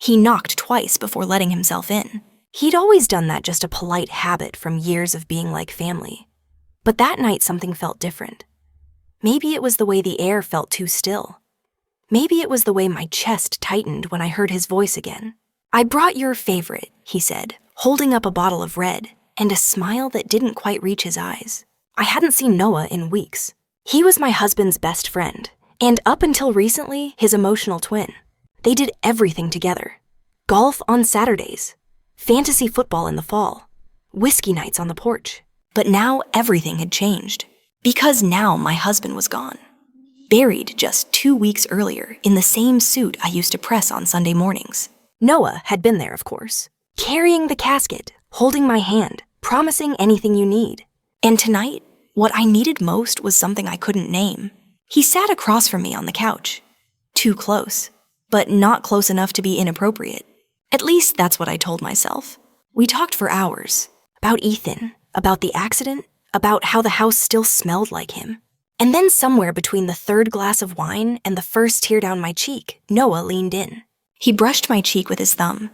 He knocked twice before letting himself in. He'd always done that, just a polite habit from years of being like family. But that night something felt different. Maybe it was the way the air felt too still. Maybe it was the way my chest tightened when I heard his voice again. "I brought your favorite," he said, holding up a bottle of red, and a smile that didn't quite reach his eyes. I hadn't seen Noah in weeks. He was my husband's best friend, and up until recently, his emotional twin. They did everything together. Golf on Saturdays, fantasy football in the fall, whiskey nights on the porch. But now everything had changed. Because now my husband was gone. Buried just 2 weeks earlier in the same suit I used to press on Sunday mornings. Noah had been there, of course, carrying the casket, holding my hand, promising anything you need. And tonight, what I needed most was something I couldn't name. He sat across from me on the couch. Too close, but not close enough to be inappropriate. At least that's what I told myself. We talked for hours. About Ethan, about the accident, about how the house still smelled like him. And then somewhere between the third glass of wine and the first tear down my cheek, Noah leaned in. He brushed my cheek with his thumb.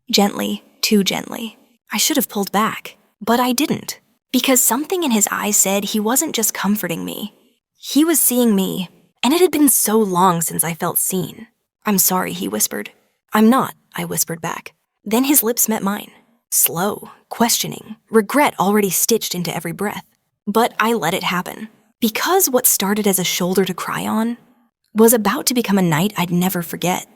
Gently, too gently. I should have pulled back, but I didn't. Because something in his eyes said he wasn't just comforting me. He was seeing me, and it had been so long since I felt seen. "I'm sorry," he whispered. "I'm not," I whispered back. Then his lips met mine. Slow, questioning, regret already stitched into every breath. But I let it happen. Because what started as a shoulder to cry on was about to become a night I'd never forget.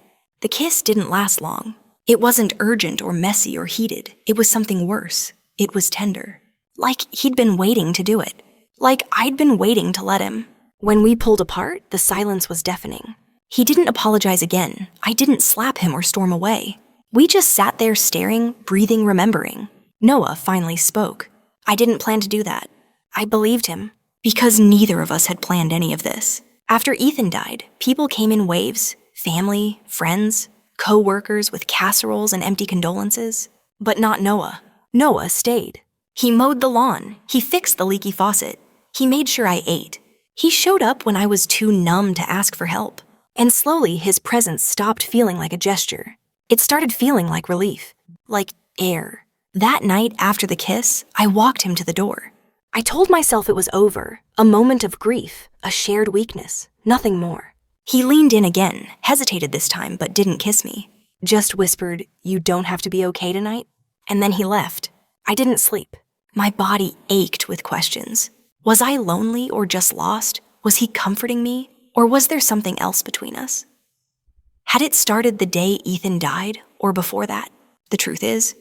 The kiss didn't last long. It wasn't urgent or messy or heated. It was something worse. It was tender. Like he'd been waiting to do it. Like I'd been waiting to let him. When we pulled apart, the silence was deafening. He didn't apologize again. I didn't slap him or storm away. We just sat there staring, breathing, remembering. Noah finally spoke. I didn't plan to do that. I believed him. Because neither of us had planned any of this. After Ethan died, people came in waves. Family, friends, co-workers with casseroles and empty condolences. But not Noah. Noah stayed. He mowed the lawn. He fixed the leaky faucet. He made sure I ate. He showed up when I was too numb to ask for help. And slowly, his presence stopped feeling like a gesture. It started feeling like relief. Like air. That night after the kiss, I walked him to the door. I told myself it was over, a moment of grief, a shared weakness, nothing more. He leaned in again, hesitated this time, but didn't kiss me. Just whispered, "You don't have to be okay tonight?" And then he left. I didn't sleep. My body ached with questions. Was I lonely or just lost? Was he comforting me? Or was there something else between us? Had it started the day Ethan died, or before that? The truth is,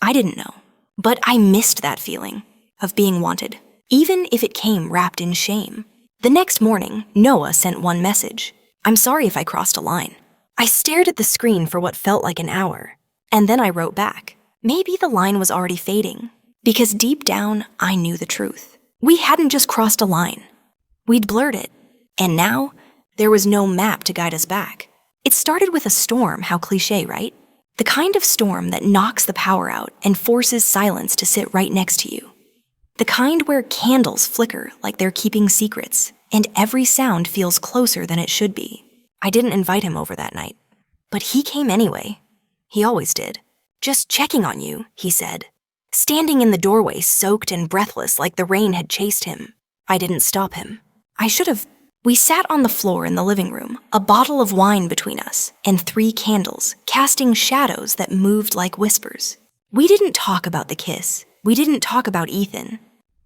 I didn't know. But I missed that feeling of being wanted, even if it came wrapped in shame. The next morning, Noah sent one message. "I'm sorry if I crossed a line." I stared at the screen for what felt like an hour, and then I wrote back. Maybe the line was already fading, because deep down, I knew the truth. We hadn't just crossed a line. We'd blurred it, and now, there was no map to guide us back. It started with a storm, how cliché, right? The kind of storm that knocks the power out and forces silence to sit right next to you. The kind where candles flicker like they're keeping secrets, and every sound feels closer than it should be. I didn't invite him over that night, but he came anyway. He always did. "Just checking on you," he said, standing in the doorway soaked and breathless like the rain had chased him. I didn't stop him. I should have. We sat on the floor in the living room, a bottle of wine between us, and 3 candles, casting shadows that moved like whispers. We didn't talk about the kiss. We didn't talk about Ethan.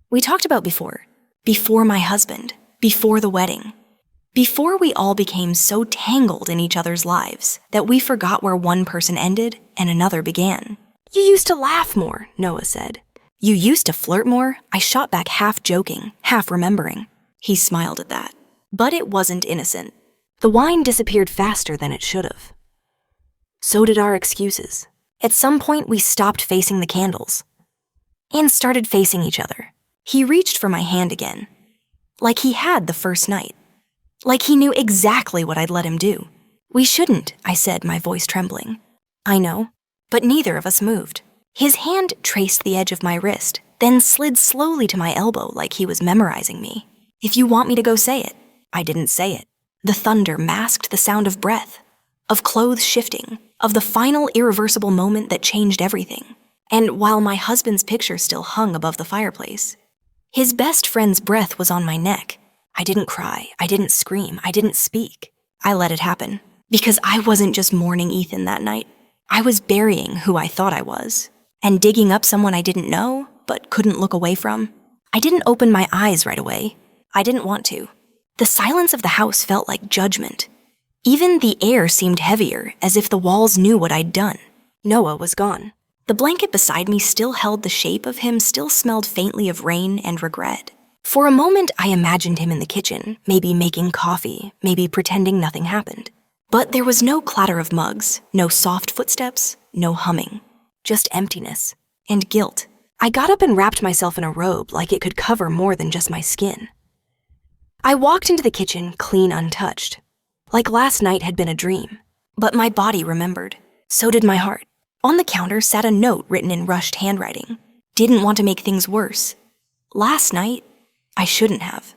We talked about before my husband, before the wedding, before we all became so tangled in each other's lives that we forgot where one person ended and another began. "You used to laugh more," Noah said. "You used to flirt more," I shot back, half joking, half remembering. He smiled at that. But it wasn't innocent. The wine disappeared faster than it should have. So did our excuses. At some point, we stopped facing the candles and started facing each other. He reached for my hand again, like he had the first night, like he knew exactly what I'd let him do. "We shouldn't," I said, my voice trembling. "I know," but neither of us moved. His hand traced the edge of my wrist, then slid slowly to my elbow like he was memorizing me. "If you want me to go say it." I didn't say it. The thunder masked the sound of breath. of clothes shifting, of the final irreversible moment that changed everything. And while my husband's picture still hung above the fireplace, his best friend's breath was on my neck. I didn't cry, I didn't scream, I didn't speak. I let it happen. Because I wasn't just mourning Ethan that night. I was burying who I thought I was, and digging up someone I didn't know, but couldn't look away from. I didn't open my eyes right away. I didn't want to. The silence of the house felt like judgment. Even the air seemed heavier, as if the walls knew what I'd done. Noah was gone. The blanket beside me still held the shape of him, still smelled faintly of rain and regret. For a moment, I imagined him in the kitchen, maybe making coffee, maybe pretending nothing happened. But there was no clatter of mugs, no soft footsteps, no humming. Just emptiness and guilt. I got up and wrapped myself in a robe like it could cover more than just my skin. I walked into the kitchen clean untouched, like last night had been a dream. But my body remembered. So did my heart. On the counter sat a note written in rushed handwriting. Didn't want to make things worse. Last night, I shouldn't have.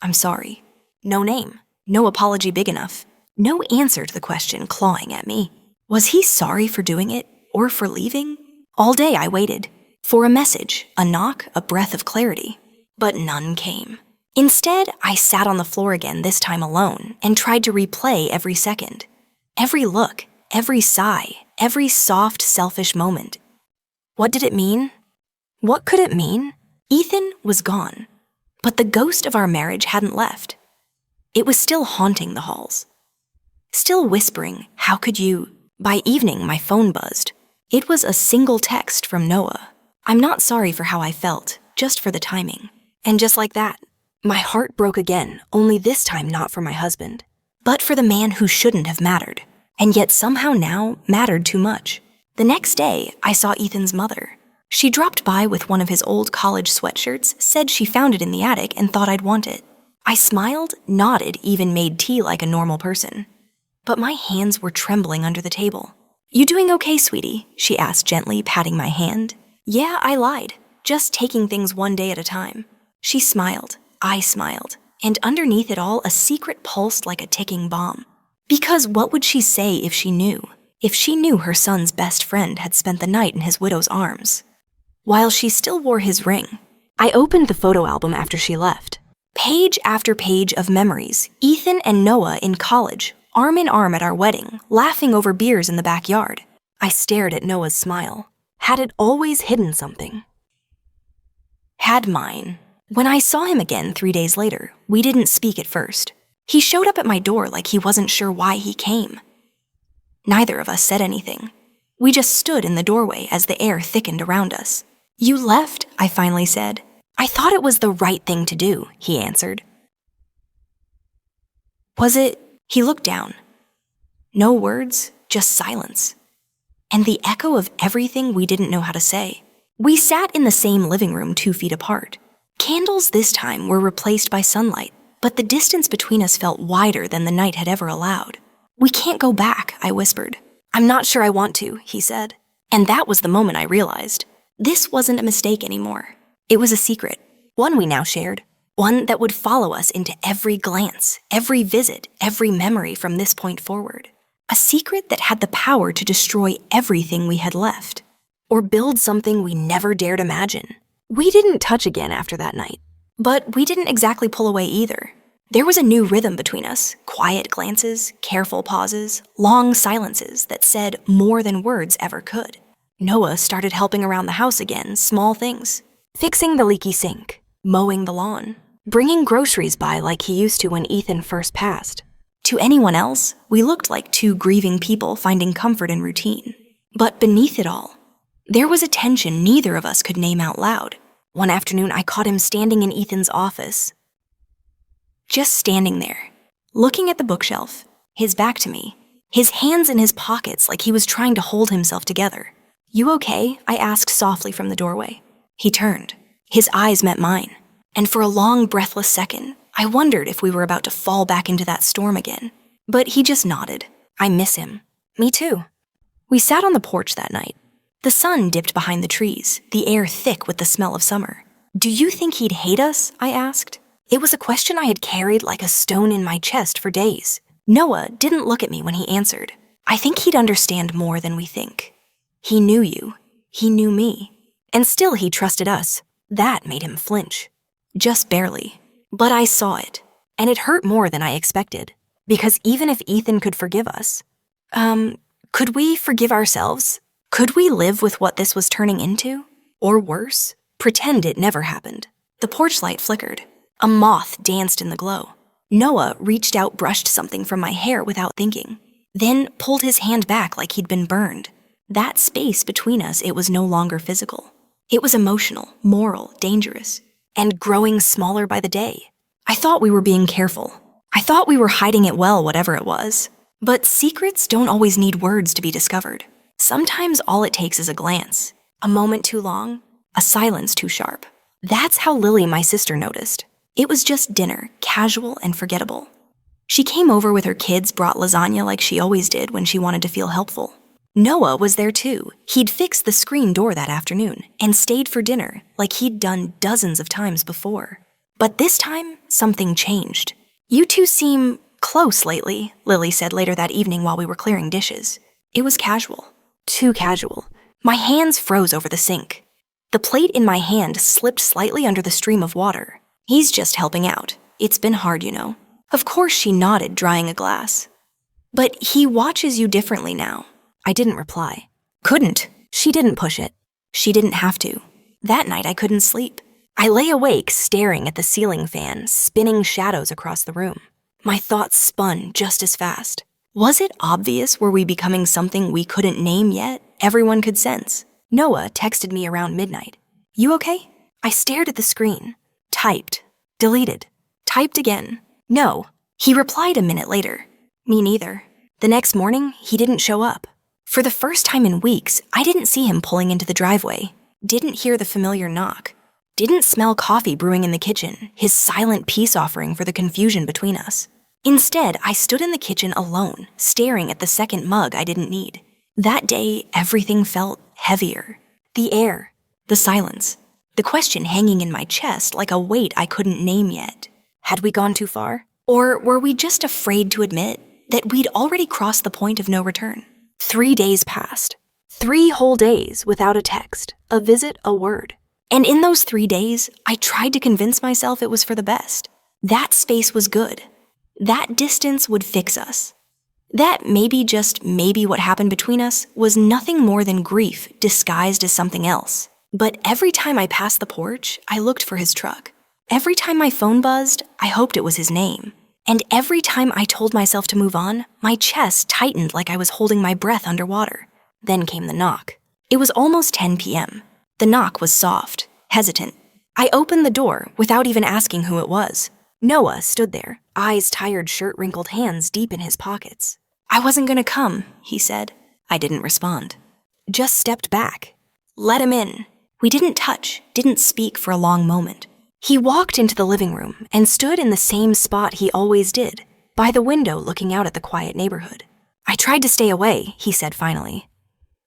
I'm sorry. No name. No apology big enough. No answer to the question clawing at me. Was he sorry for doing it or for leaving? All day I waited. For a message, a knock, a breath of clarity. But none came. Instead, I sat on the floor again, this time alone, and tried to replay every second. Every look, every sigh, every soft, selfish moment. What did it mean? What could it mean? Ethan was gone, but the ghost of our marriage hadn't left. It was still haunting the halls. Still whispering, how could you? By evening, my phone buzzed. It was a single text from Noah. I'm not sorry for how I felt, just for the timing. And just like that, my heart broke again, only this time not for my husband, but for the man who shouldn't have mattered, and yet somehow now mattered too much. The next day, I saw Ethan's mother. She dropped by with one of his old college sweatshirts, said she found it in the attic and thought I'd want it. I smiled, nodded, even made tea like a normal person. But my hands were trembling under the table. You doing okay, sweetie? She asked gently, patting my hand. Yeah, I lied. Just taking things one day at a time. She smiled. I smiled. And underneath it all, a secret pulsed like a ticking bomb. Because what would she say if she knew? If she knew her son's best friend had spent the night in his widow's arms? While she still wore his ring, I opened the photo album after she left. Page after page of memories, Ethan and Noah in college, arm in arm at our wedding, laughing over beers in the backyard. I stared at Noah's smile. Had it always hidden something? Had mine. When I saw him again 3 days later, we didn't speak at first. He showed up at my door like he wasn't sure why he came. Neither of us said anything. We just stood in the doorway as the air thickened around us. You left, I finally said. I thought it was the right thing to do, he answered. Was it? He looked down. No words, just silence. And the echo of everything we didn't know how to say. We sat in the same living room 2 feet apart. Candles this time were replaced by sunlight, but the distance between us felt wider than the night had ever allowed. We can't go back, I whispered. I'm not sure I want to, he said. And that was the moment I realized. This wasn't a mistake anymore. It was a secret, one we now shared, one that would follow us into every glance, every visit, every memory from this point forward. A secret that had the power to destroy everything we had left, or build something we never dared imagine. We didn't touch again after that night, but we didn't exactly pull away either. There was a new rhythm between us, quiet glances, careful pauses, long silences that said more than words ever could. Noah started helping around the house again, small things. Fixing the leaky sink, mowing the lawn, bringing groceries by like he used to when Ethan first passed. To anyone else, we looked like two grieving people finding comfort in routine. But beneath it all, there was a tension neither of us could name out loud. One afternoon, I caught him standing in Ethan's office. Just standing there, looking at the bookshelf, his back to me, his hands in his pockets like he was trying to hold himself together. You okay? I asked softly from the doorway. He turned. His eyes met mine. And for a long, breathless second, I wondered if we were about to fall back into that storm again. But he just nodded. I miss him. Me too. We sat on the porch that night. The sun dipped behind the trees, the air thick with the smell of summer. Do you think he'd hate us? I asked. It was a question I had carried like a stone in my chest for days. Noah didn't look at me when he answered. I think he'd understand more than we think. He knew you. He knew me. And still he trusted us. That made him flinch. Just barely. But I saw it. And it hurt more than I expected. Because even if Ethan could forgive us, could we forgive ourselves? Could we live with what this was turning into? Or worse, pretend it never happened? The porch light flickered. A moth danced in the glow. Noah reached out, brushed something from my hair without thinking, then pulled his hand back like he'd been burned. That space between us, it was no longer physical. It was emotional, moral, dangerous, and growing smaller by the day. I thought we were being careful. I thought we were hiding it well, whatever it was. But secrets don't always need words to be discovered. Sometimes all it takes is a glance, a moment too long, a silence too sharp. That's how Lily, my sister, noticed. It was just dinner, casual and forgettable. She came over with her kids, brought lasagna like she always did when she wanted to feel helpful. Noah was there too. He'd fixed the screen door that afternoon and stayed for dinner like he'd done dozens of times before. But this time, something changed. You two seem close lately, Lily said later that evening while we were clearing dishes. It was casual. Too casual. My hands froze over the sink. The plate in my hand slipped slightly under the stream of water. He's just helping out. It's been hard, you know. Of course, she nodded, drying a glass. But he watches you differently now. I didn't reply. Couldn't. She didn't push it. She didn't have to. That night, I couldn't sleep. I lay awake, staring at the ceiling fan, spinning shadows across the room. My thoughts spun just as fast. Was it obvious? Were we becoming something we couldn't name yet? Everyone could sense. Noah texted me around midnight. You okay? I stared at the screen. Typed. Deleted. Typed again. No. He replied a minute later. Me neither. The next morning, he didn't show up. For the first time in weeks, I didn't see him pulling into the driveway. Didn't hear the familiar knock. Didn't smell coffee brewing in the kitchen, his silent peace offering for the confusion between us. Instead, I stood in the kitchen alone, staring at the second mug I didn't need. That day, everything felt heavier. The air, the silence, the question hanging in my chest like a weight I couldn't name yet. Had we gone too far? Or were we just afraid to admit that we'd already crossed the point of no return? 3 days passed. 3 whole days without a text, a visit, a word. And in those 3 days, I tried to convince myself it was for the best. That space was good. That distance would fix us. That maybe, just maybe, what happened between us was nothing more than grief disguised as something else. But every time I passed the porch, I looked for his truck. Every time my phone buzzed, I hoped it was his name. And every time I told myself to move on, my chest tightened like I was holding my breath underwater. Then came the knock. It was almost 10 p.m. The knock was soft, hesitant. I opened the door without even asking who it was. Noah stood there, eyes tired, shirt wrinkled, hands deep in his pockets. I wasn't gonna come, he said. I didn't respond. Just stepped back. Let him in. We didn't touch, didn't speak for a long moment. He walked into the living room and stood in the same spot he always did, by the window looking out at the quiet neighborhood. I tried to stay away, he said finally.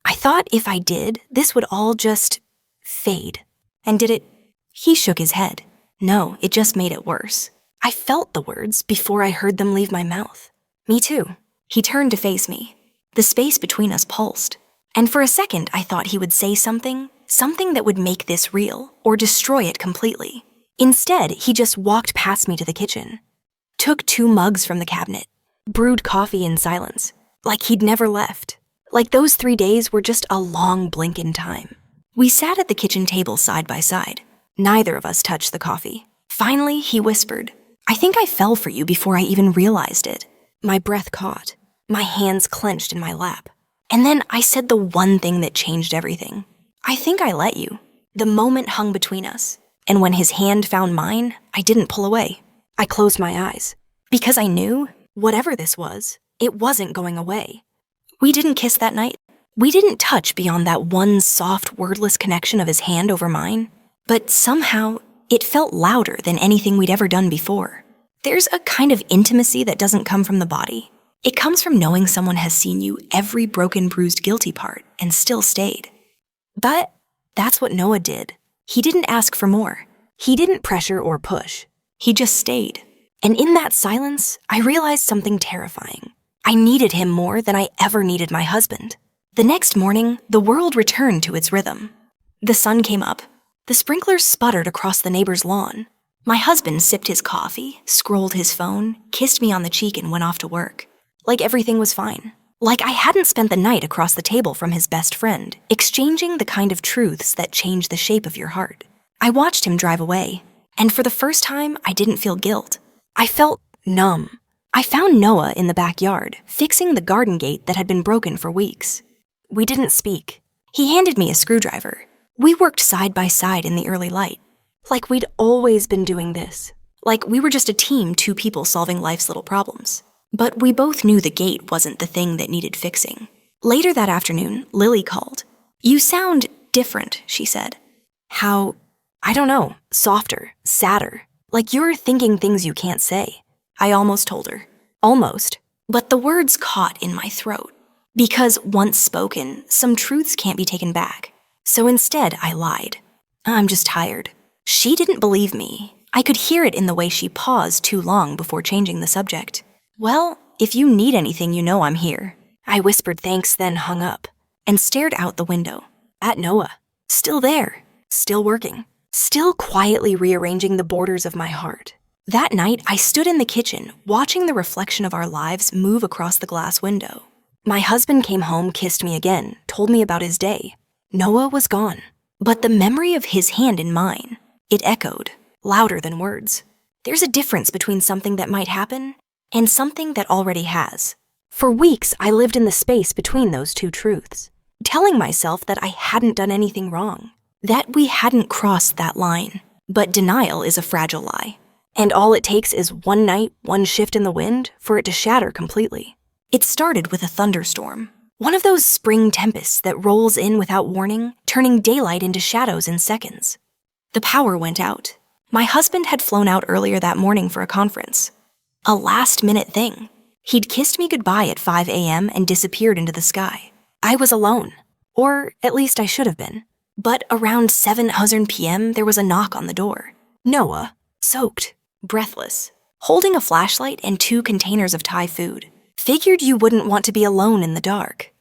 I thought if I did, this would all just fade. And did it? He shook his head. No, it just made it worse. I felt the words before I heard them leave my mouth. Me too. He turned to face me. The space between us pulsed. And for a second, I thought he would say something that would make this real or destroy it completely. Instead, he just walked past me to the kitchen, took 2 mugs from the cabinet, brewed coffee in silence, like he'd never left. Like those 3 days were just a long blink in time. We sat at the kitchen table side by side. Neither of us touched the coffee. Finally, he whispered, I think I fell for you before I even realized it. My breath caught. My hands clenched in my lap. And then I said the one thing that changed everything. I think I let you. The moment hung between us. And when his hand found mine, I didn't pull away. I closed my eyes. Because I knew, whatever this was, it wasn't going away. We didn't kiss that night. We didn't touch beyond that one soft, wordless connection of his hand over mine. But somehow, it felt louder than anything we'd ever done before. There's a kind of intimacy that doesn't come from the body. It comes from knowing someone has seen you every broken, bruised, guilty part and still stayed. But that's what Noah did. He didn't ask for more. He didn't pressure or push. He just stayed. And in that silence, I realized something terrifying. I needed him more than I ever needed my husband. The next morning, the world returned to its rhythm. The sun came up. The sprinklers sputtered across the neighbor's lawn. My husband sipped his coffee, scrolled his phone, kissed me on the cheek, and went off to work. Like everything was fine. Like I hadn't spent the night across the table from his best friend, exchanging the kind of truths that change the shape of your heart. I watched him drive away, and for the first time, I didn't feel guilt. I felt numb. I found Noah in the backyard, fixing the garden gate that had been broken for weeks. We didn't speak. He handed me a screwdriver. We worked side by side in the early light. Like we'd always been doing this. Like we were just a team, two people solving life's little problems. But we both knew the gate wasn't the thing that needed fixing. Later that afternoon, Lily called. "You sound different," she said. "How? I don't know, softer, sadder. Like you're thinking things you can't say." I almost told her. Almost. But the words caught in my throat. Because once spoken, some truths can't be taken back. So instead, I lied. "I'm just tired." She didn't believe me. I could hear it in the way she paused too long before changing the subject. "Well, if you need anything, you know I'm here." I whispered thanks, then hung up, and stared out the window. At Noah. Still there. Still working. Still quietly rearranging the borders of my heart. That night, I stood in the kitchen, watching the reflection of our lives move across the glass window. My husband came home, kissed me again, told me about his day. Noah was gone. But the memory of his hand in mine, it echoed, louder than words. There's a difference between something that might happen and something that already has. For weeks, I lived in the space between those two truths, telling myself that I hadn't done anything wrong, that we hadn't crossed that line. But denial is a fragile lie. And all it takes is one night, one shift in the wind, for it to shatter completely. It started with a thunderstorm. One of those spring tempests that rolls in without warning, turning daylight into shadows in seconds. The power went out. My husband had flown out earlier that morning for a conference. A last-minute thing. He'd kissed me goodbye at 5 a.m. and disappeared into the sky. I was alone. Or at least I should have been. But around 7 p.m., there was a knock on the door. Noah, soaked, breathless, holding a flashlight and 2 containers of Thai food. Figured you wouldn't want to be alone in the dark.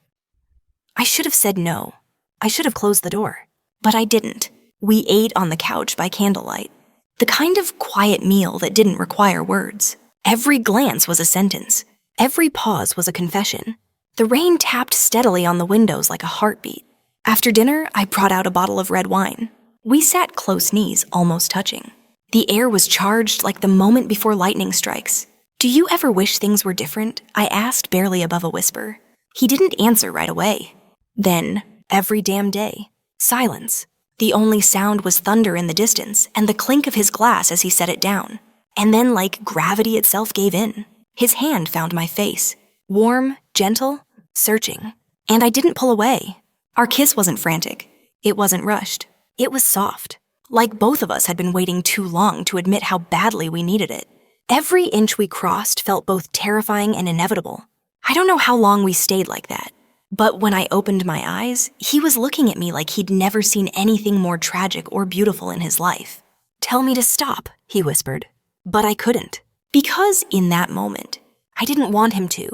I should have said no. I should have closed the door. But I didn't. We ate on the couch by candlelight. The kind of quiet meal that didn't require words. Every glance was a sentence. Every pause was a confession. The rain tapped steadily on the windows like a heartbeat. After dinner, I brought out a bottle of red wine. We sat close knees, almost touching. The air was charged like the moment before lightning strikes. "Do you ever wish things were different?" I asked, barely above a whisper. He didn't answer right away. Then, every damn day, silence. The only sound was thunder in the distance and the clink of his glass as he set it down. And then, like gravity itself gave in. His hand found my face. Warm, gentle, searching. And I didn't pull away. Our kiss wasn't frantic. It wasn't rushed. It was soft. Like both of us had been waiting too long to admit how badly we needed it. Every inch we crossed felt both terrifying and inevitable. I don't know how long we stayed like that. But when I opened my eyes, he was looking at me like he'd never seen anything more tragic or beautiful in his life. "Tell me to stop," he whispered. But I couldn't. Because in that moment, I didn't want him to.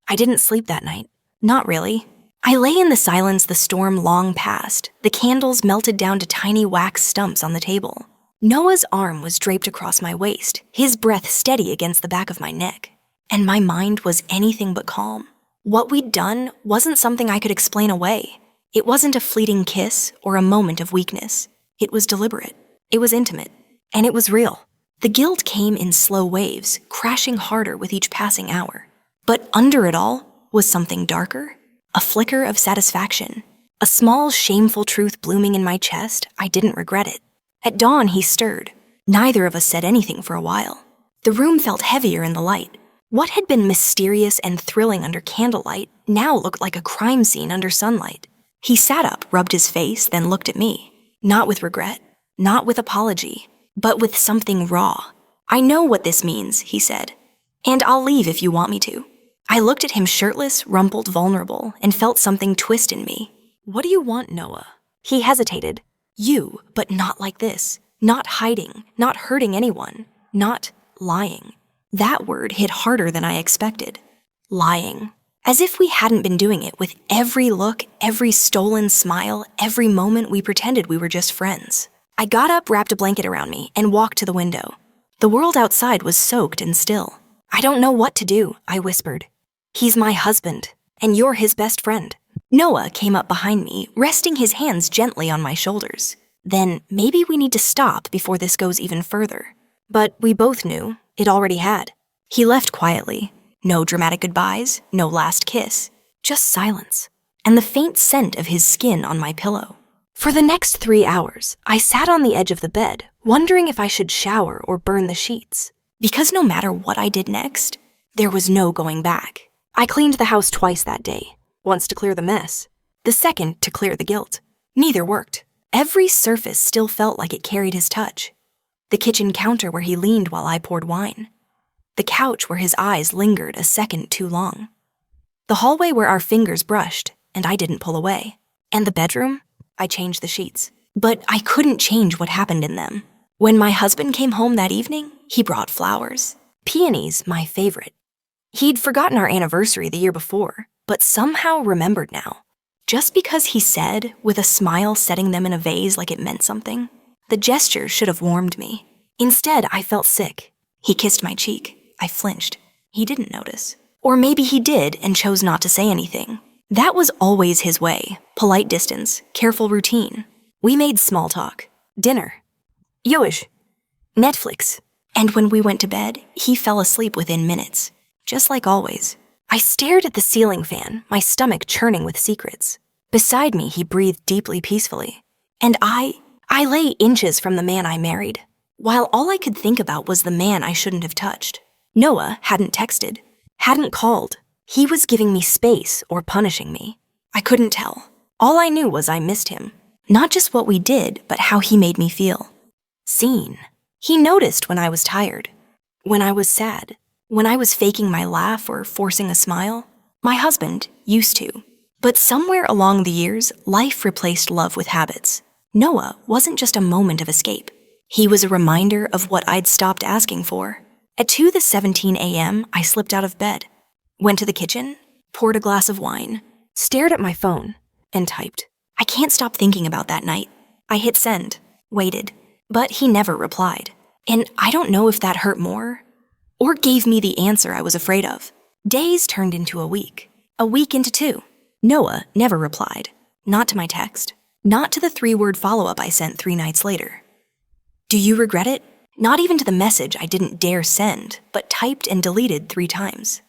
I didn't sleep that night. Not really. I lay in the silence the storm long passed. The candles melted down to tiny wax stumps on the table. Noah's arm was draped across my waist, his breath steady against the back of my neck. And my mind was anything but calm. What we'd done wasn't something I could explain away. It wasn't a fleeting kiss or a moment of weakness. It was deliberate. It was intimate. And it was real. The guilt came in slow waves, crashing harder with each passing hour. But under it all was something darker, a flicker of satisfaction, a small, shameful truth blooming in my chest. I didn't regret it. At dawn, he stirred. Neither of us said anything for a while. The room felt heavier in the light. What had been mysterious and thrilling under candlelight now looked like a crime scene under sunlight. He sat up, rubbed his face, then looked at me. Not with regret, not with apology, but with something raw. "I know what this means," he said, "and I'll leave if you want me to." I looked at him shirtless, rumpled, vulnerable, and felt something twist in me. "What do you want, Noah?" He hesitated. "You, but not like this. Not hiding, not hurting anyone, not lying." That word hit harder than I expected. Lying. As if we hadn't been doing it with every look, every stolen smile, every moment we pretended we were just friends. I got up, wrapped a blanket around me, and walked to the window. The world outside was soaked and still. "I don't know what to do," I whispered. "He's my husband, and you're his best friend." Noah came up behind me, resting his hands gently on my shoulders. "Then maybe we need to stop before this goes even further." But we both knew it already had. He left quietly. No dramatic goodbyes, no last kiss, just silence, and the faint scent of his skin on my pillow. For the next 3 hours, I sat on the edge of the bed, wondering if I should shower or burn the sheets. Because no matter what I did next, there was no going back. I cleaned the house twice that day, once to clear the mess, the second to clear the guilt. Neither worked. Every surface still felt like it carried his touch. The kitchen counter where he leaned while I poured wine. The couch where his eyes lingered a second too long. The hallway where our fingers brushed and I didn't pull away. And the bedroom, I changed the sheets. But I couldn't change what happened in them. When my husband came home that evening, he brought flowers. Peonies, my favorite. He'd forgotten our anniversary the year before, but somehow remembered now. Just because he said, with a smile setting them in a vase like it meant something, the gesture should have warmed me. Instead, I felt sick. He kissed my cheek. I flinched. He didn't notice. Or maybe he did and chose not to say anything. That was always his way. Polite distance, careful routine. We made small talk. Dinner. Yoish. Netflix. And when we went to bed, he fell asleep within minutes. Just like always. I stared at the ceiling fan, my stomach churning with secrets. Beside me, he breathed deeply peacefully. And I lay inches from the man I married, while all I could think about was the man I shouldn't have touched. Noah hadn't texted, hadn't called. He was giving me space or punishing me. I couldn't tell. All I knew was I missed him. Not just what we did, but how he made me feel. Seen. He noticed when I was tired, when I was sad, when I was faking my laugh or forcing a smile. My husband used to. But somewhere along the years, life replaced love with habits. Noah wasn't just a moment of escape. He was a reminder of what I'd stopped asking for. At 2:17 a.m., I slipped out of bed, went to the kitchen, poured a glass of wine, stared at my phone, and typed. I can't stop thinking about that night. I hit send, waited, but he never replied. And I don't know if that hurt more, or gave me the answer I was afraid of. Days turned into a week into 2. Noah never replied. Not to my text, not to the 3-word follow-up I sent 3 nights later. Do you regret it? Not even to the message I didn't dare send, but typed and deleted 3 times.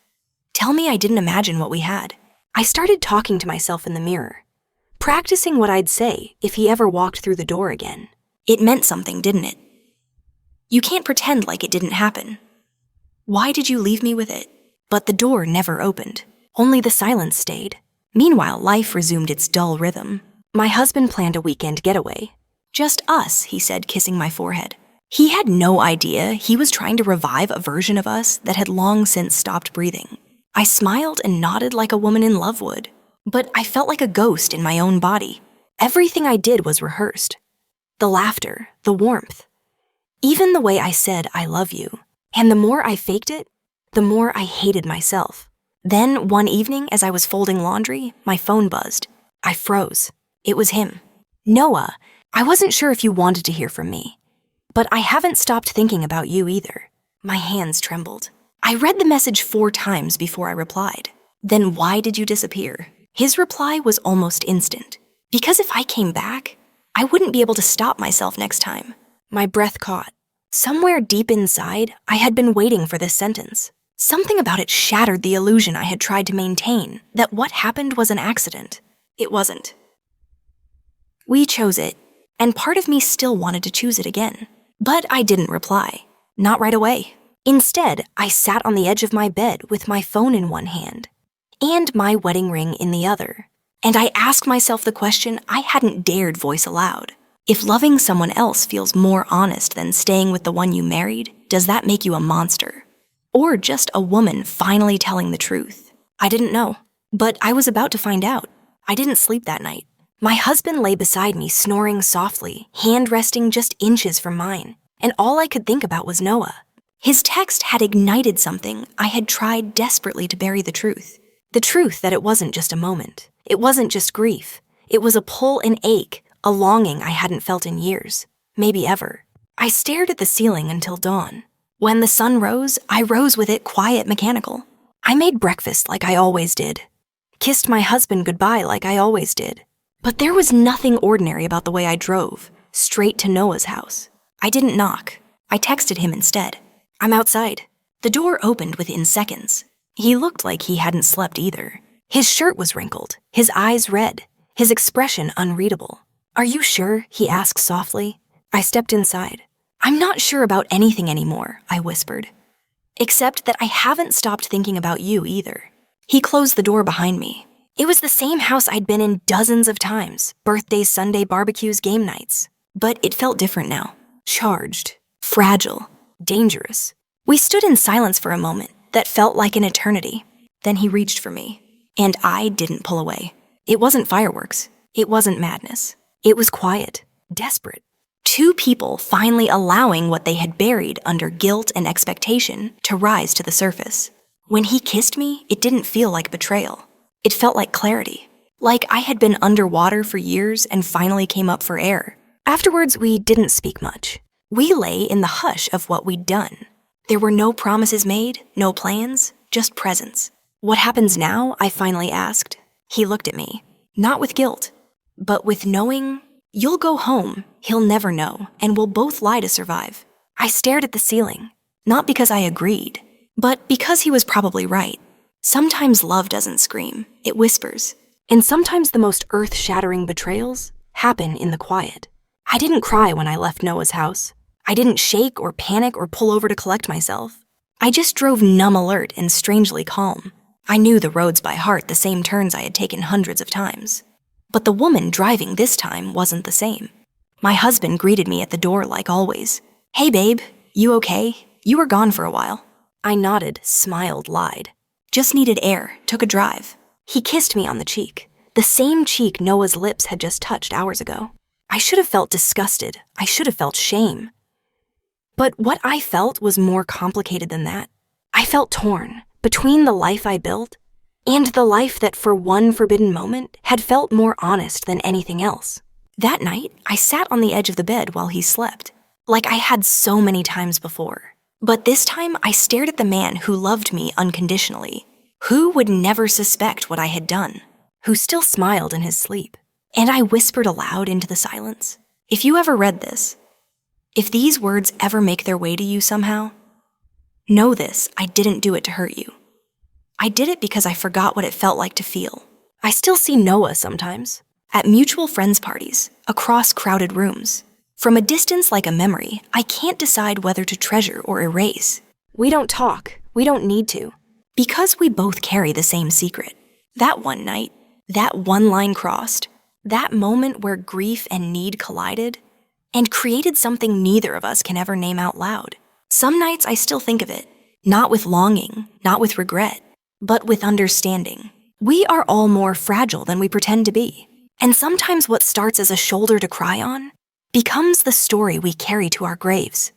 Tell me I didn't imagine what we had. I started talking to myself in the mirror, practicing what I'd say if he ever walked through the door again. It meant something, didn't it? You can't pretend like it didn't happen. Why did you leave me with it? But the door never opened. Only the silence stayed. Meanwhile, life resumed its dull rhythm. My husband planned a weekend getaway. Just us, he said, kissing my forehead. He had no idea he was trying to revive a version of us that had long since stopped breathing. I smiled and nodded like a woman in love would, but I felt like a ghost in my own body. Everything I did was rehearsed. The laughter, the warmth, even the way I said I love you. And the more I faked it, the more I hated myself. Then, one evening, as I was folding laundry, my phone buzzed. I froze. It was him. Noah, I wasn't sure if you wanted to hear from me, but I haven't stopped thinking about you either. My hands trembled. I read the message 4 times before I replied. Then why did you disappear? His reply was almost instant. Because if I came back, I wouldn't be able to stop myself next time. My breath caught. Somewhere deep inside, I had been waiting for this sentence. Something about it shattered the illusion I had tried to maintain, that what happened was an accident. It wasn't. We chose it, and part of me still wanted to choose it again. But I didn't reply. Not right away. Instead, I sat on the edge of my bed with my phone in one hand and my wedding ring in the other. And I asked myself the question I hadn't dared voice aloud. If loving someone else feels more honest than staying with the one you married, does that make you a monster? Or just a woman finally telling the truth? I didn't know, but I was about to find out. I didn't sleep that night. My husband lay beside me snoring softly, hand resting just inches from mine, and all I could think about was Noah. His text had ignited something I had tried desperately to bury the truth. The truth that it wasn't just a moment. It wasn't just grief. It was a pull and ache, a longing I hadn't felt in years, maybe ever. I stared at the ceiling until dawn. When the sun rose, I rose with it, quiet, mechanical. I made breakfast like I always did. Kissed my husband goodbye like I always did. But there was nothing ordinary about the way I drove, straight to Noah's house. I didn't knock. I texted him instead. "I'm outside." The door opened within seconds. He looked like he hadn't slept either. His shirt was wrinkled, his eyes red, his expression unreadable. "Are you sure?" he asked softly. I stepped inside. "I'm not sure about anything anymore," I whispered. "Except that I haven't stopped thinking about you either." He closed the door behind me. It was the same house I'd been in dozens of times, birthdays, Sunday barbecues, game nights. But it felt different now. Charged, fragile, dangerous. We stood in silence for a moment that felt like an eternity. Then he reached for me, and I didn't pull away. It wasn't fireworks. It wasn't madness. It was quiet, desperate. Two people finally allowing what they had buried under guilt and expectation to rise to the surface. When he kissed me, it didn't feel like betrayal. It felt like clarity. Like I had been underwater for years and finally came up for air. Afterwards, we didn't speak much. We lay in the hush of what we'd done. There were no promises made, no plans, just presence. "What happens now?" I finally asked. He looked at me, not with guilt, but with knowing, "You'll go home, he'll never know, and we'll both lie to survive." I stared at the ceiling, not because I agreed, but because he was probably right. Sometimes love doesn't scream, it whispers. And sometimes the most earth-shattering betrayals happen in the quiet. I didn't cry when I left Noah's house. I didn't shake or panic or pull over to collect myself. I just drove numb alert and strangely calm. I knew the roads by heart, the same turns I had taken hundreds of times. But the woman driving this time wasn't the same. My husband greeted me at the door like always. "Hey babe, you okay? You were gone for a while." I nodded, smiled, lied. "Just needed air, took a drive." He kissed me on the cheek, the same cheek Noah's lips had just touched hours ago. I should have felt disgusted. I should have felt shame. But what I felt was more complicated than that. I felt torn between the life I built and the life that for one forbidden moment had felt more honest than anything else. That night, I sat on the edge of the bed while he slept, like I had so many times before. But this time, I stared at the man who loved me unconditionally, who would never suspect what I had done, who still smiled in his sleep. And I whispered aloud into the silence, "If you ever read this, if these words ever make their way to you somehow, know this, I didn't do it to hurt you. I did it because I forgot what it felt like to feel." I still see Noah sometimes, at mutual friends' parties, across crowded rooms. From a distance like a memory, I can't decide whether to treasure or erase. We don't talk, we don't need to, because we both carry the same secret. That one night, that one line crossed, that moment where grief and need collided, and created something neither of us can ever name out loud. Some nights I still think of it, not with longing, not with regret, but with understanding. We are all more fragile than we pretend to be, and sometimes what starts as a shoulder to cry on becomes the story we carry to our graves.